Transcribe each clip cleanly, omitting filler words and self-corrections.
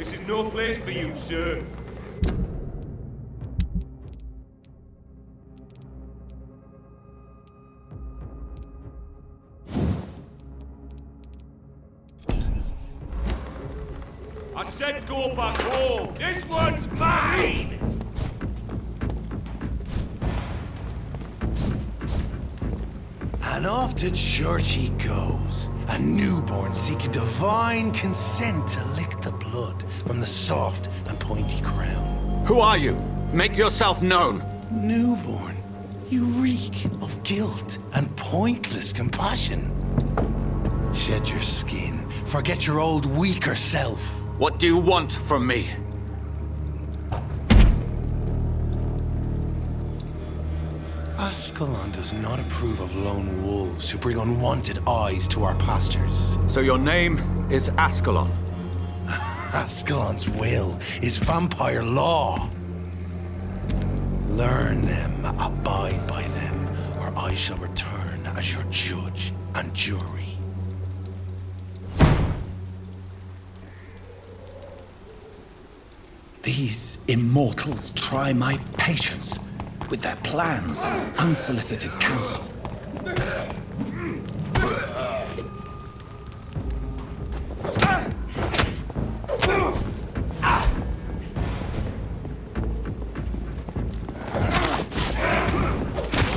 This is no place for you, sir. I said go back home. This one's mine! And off to church he goes, a newborn seeking divine consent to lick the blood from the soft and pointy crown. Who are you? Make yourself known. Newborn, you reek of guilt and pointless compassion. Shed your skin, forget your old weaker self. What do you want from me? Ascalon does not approve of lone wolves who bring unwanted eyes to our pastures. So your name is Ascalon? Ascalon's will is vampire law. Learn them, abide by them, or I shall return as your judge and jury. These immortals try my patience with their plans and unsolicited counsel.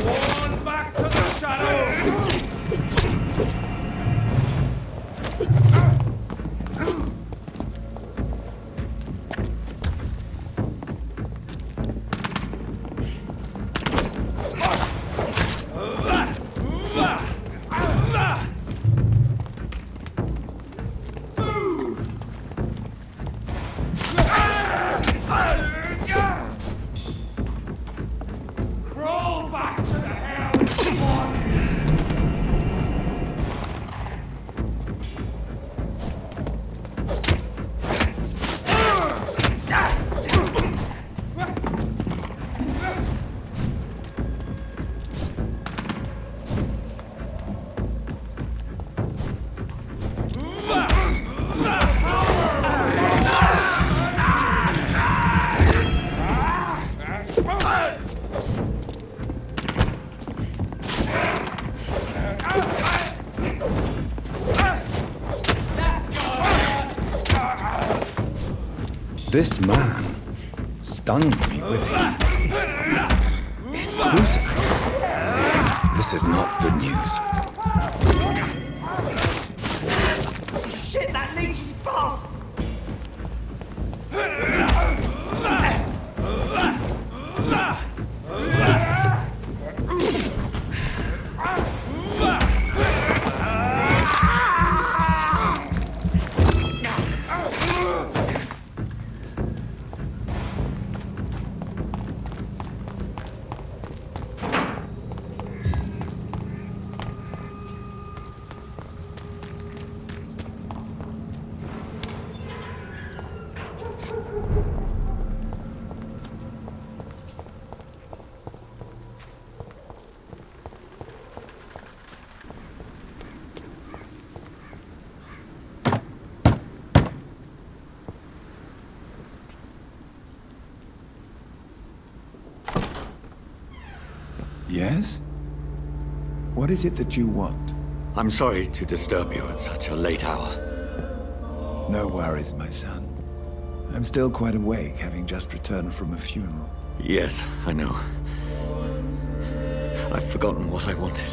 One back to the shadow! Crawl back to the hell! Come on! This man stunned me with his crucifix. This is not good news. Shit, that leech is fast! Yes? What is it that you want? I'm sorry to disturb you at such a late hour. No worries, my son. I'm still quite awake, having just returned from a funeral. Yes, I know. I've forgotten what I wanted.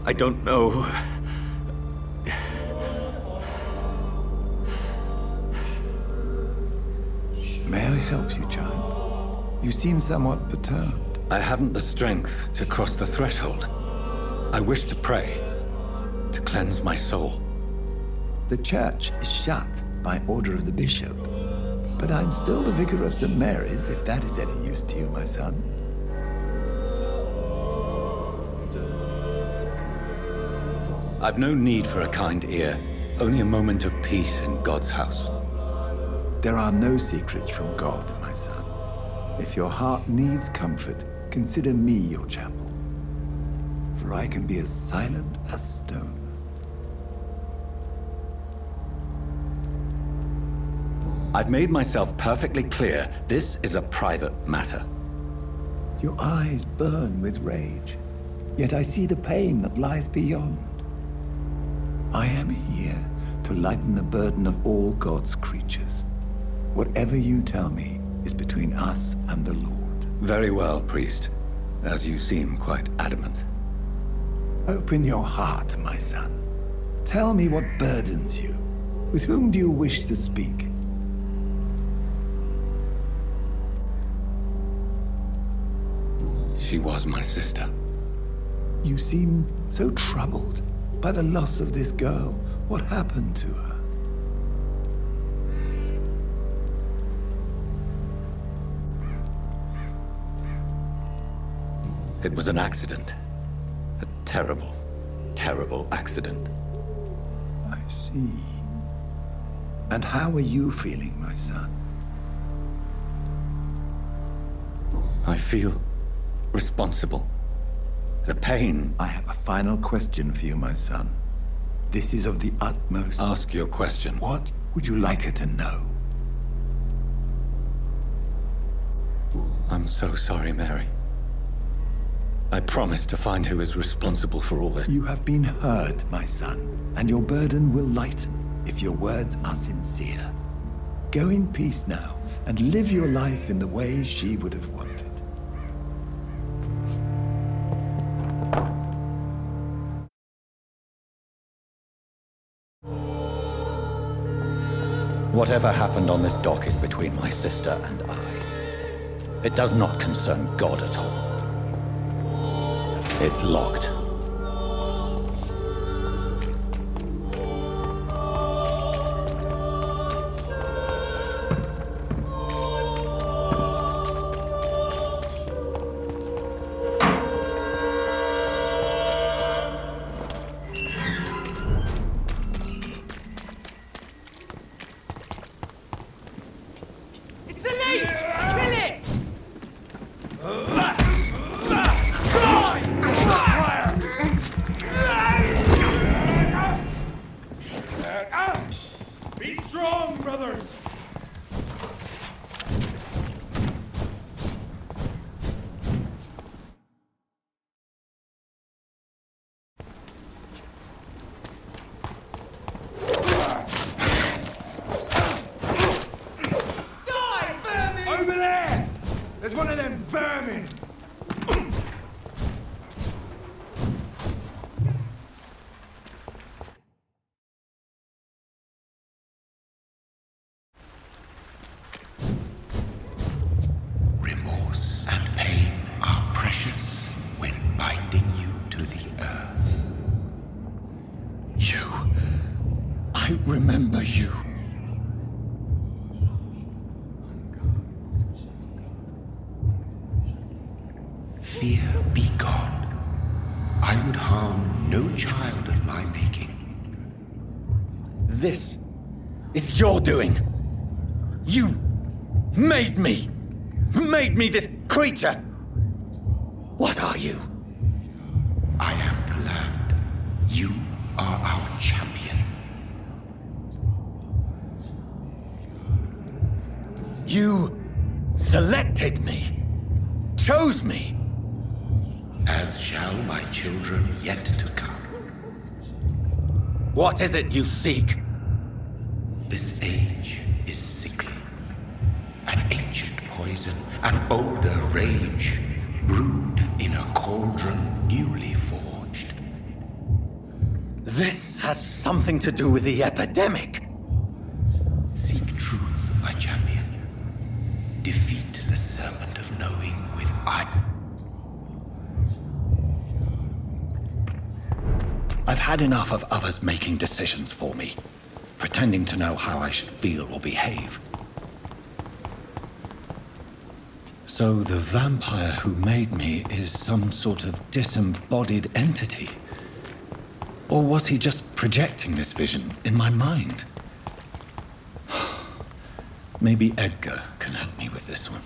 I don't know. May I help you, child? You seem somewhat perturbed. I haven't the strength to cross the threshold. I wish to pray, to cleanse my soul. The church is shut by order of the bishop. But I'm still the vicar of St. Mary's, if that is any use to you, my son. I've no need for a kind ear, only a moment of peace in God's house. There are no secrets from God, my son. If your heart needs comfort, consider me your chapel. For I can be as silent as stone. I've made myself perfectly clear. This is a private matter. Your eyes burn with rage, yet I see the pain that lies beyond. I am here to lighten the burden of all God's creatures. Whatever you tell me is between us and the Lord. Very well, priest. As you seem quite adamant. Open your heart, my son. Tell me what burdens you. With whom do you wish to speak? She was my sister. You seem so troubled by the loss of this girl. What happened to her? It was an accident. A terrible, terrible accident. I see. And how are you feeling, my son? I feel responsible. The pain. I have a final question for you, my son. This is of the utmost... Ask your question. What would you like her to know? I'm so sorry, Mary. I promise to find who is responsible for all this. You have been heard, my son, and your burden will lighten if your words are sincere. Go in peace now, and live your life in the way she would have wanted. Whatever happened on this dock is between my sister and I. It does not concern God at all. It's locked. It's a leech! Kill it! Be strong, brothers! Die, vermin! Over there! There's one of them vermin! Remorse and pain are precious when binding you to the earth. You. I remember you. Fear be gone. I would harm no child of my making. This is your doing. You made me. Made me this creature. What are you? I am the land. You are our champion. You selected me. Chose me. As shall my children yet to come. What is it you seek? This age is sickly. An ancient poison, an older rage, brewed in a cauldron newly forged. This has something to do with the epidemic. Seek truth, my champion. Defeat the serpent of knowing with I've had enough of others making decisions for me, pretending to know how I should feel or behave. So the vampire who made me is some sort of disembodied entity? Or was he just projecting this vision in my mind? Maybe Edgar can help me with this one.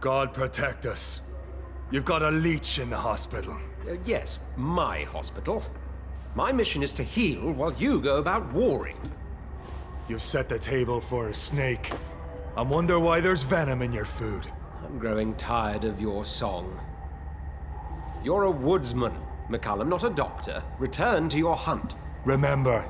God protect us. You've got a leech in the hospital. Yes, my hospital. My mission is to heal while you go about warring. You've set the table for a snake. I wonder why there's venom in your food. I'm growing tired of your song. You're a woodsman, McCullum, not a doctor. Return to your hunt. Remember,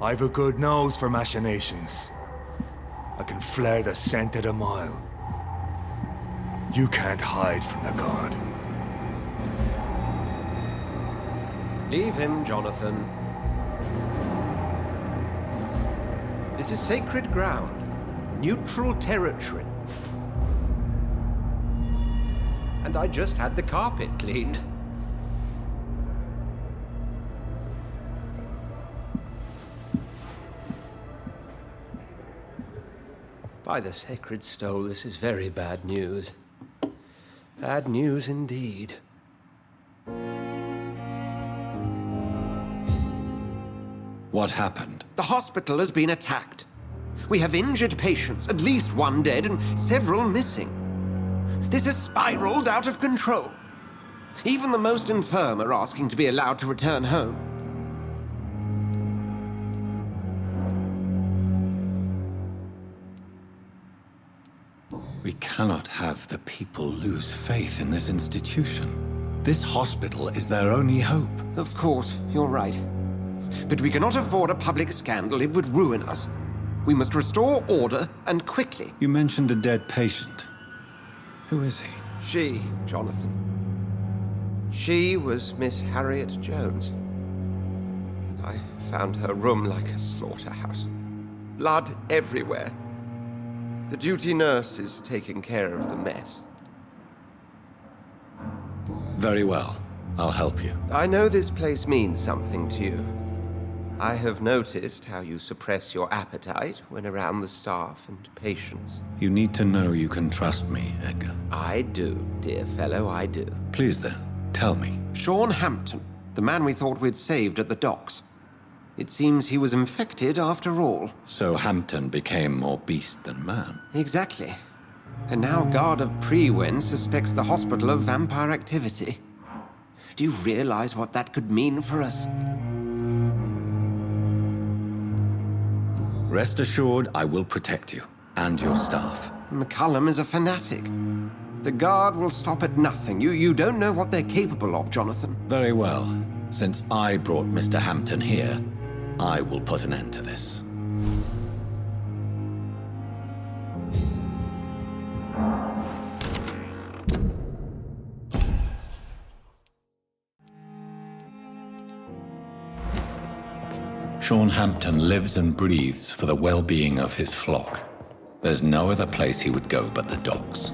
I've a good nose for machinations. I can flare the scent at a mile. You can't hide from the god. Leave him, Jonathan. This is sacred ground. Neutral territory. And I just had the carpet cleaned. By the sacred stole, this is very bad news. Bad news indeed. What happened? The hospital has been attacked. We have injured patients, at least one dead and several missing. This has spiraled out of control. Even the most infirm are asking to be allowed to return home. We cannot have the people lose faith in this institution. This hospital is their only hope. Of course, you're right. But we cannot afford a public scandal. It would ruin us. We must restore order, and quickly. You mentioned a dead patient. Who is he? She, Jonathan. She was Miss Harriet Jones. I found her room like a slaughterhouse. Blood everywhere. The duty nurse is taking care of the mess. Very well. I'll help you. I know this place means something to you. I have noticed how you suppress your appetite when around the staff and patients. You need to know you can trust me, Edgar. I do, dear fellow, I do. Please then, tell me. Sean Hampton, the man we thought we'd saved at the docks. It seems he was infected after all. So Hampton became more beast than man. Exactly. And now Guard of Prewen suspects the hospital of vampire activity. Do you realize what that could mean for us? Rest assured, I will protect you and your staff. McCullum is a fanatic. The Guard will stop at nothing. You don't know what they're capable of, Jonathan. Very well. Since I brought Mr. Hampton here, I will put an end to this. Sean Hampton lives and breathes for the well-being of his flock. There's no other place he would go but the docks.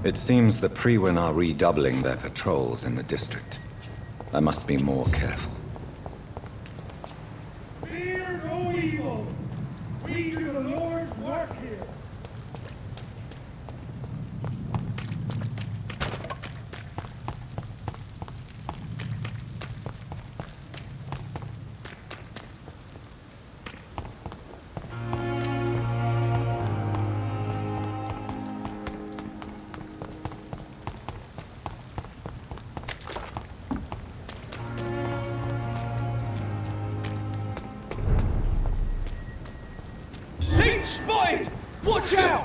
It seems the Priwen are redoubling their patrols in the district. I must be more careful. Fear no evil. We do the Lord's work here. Spotted! Watch out!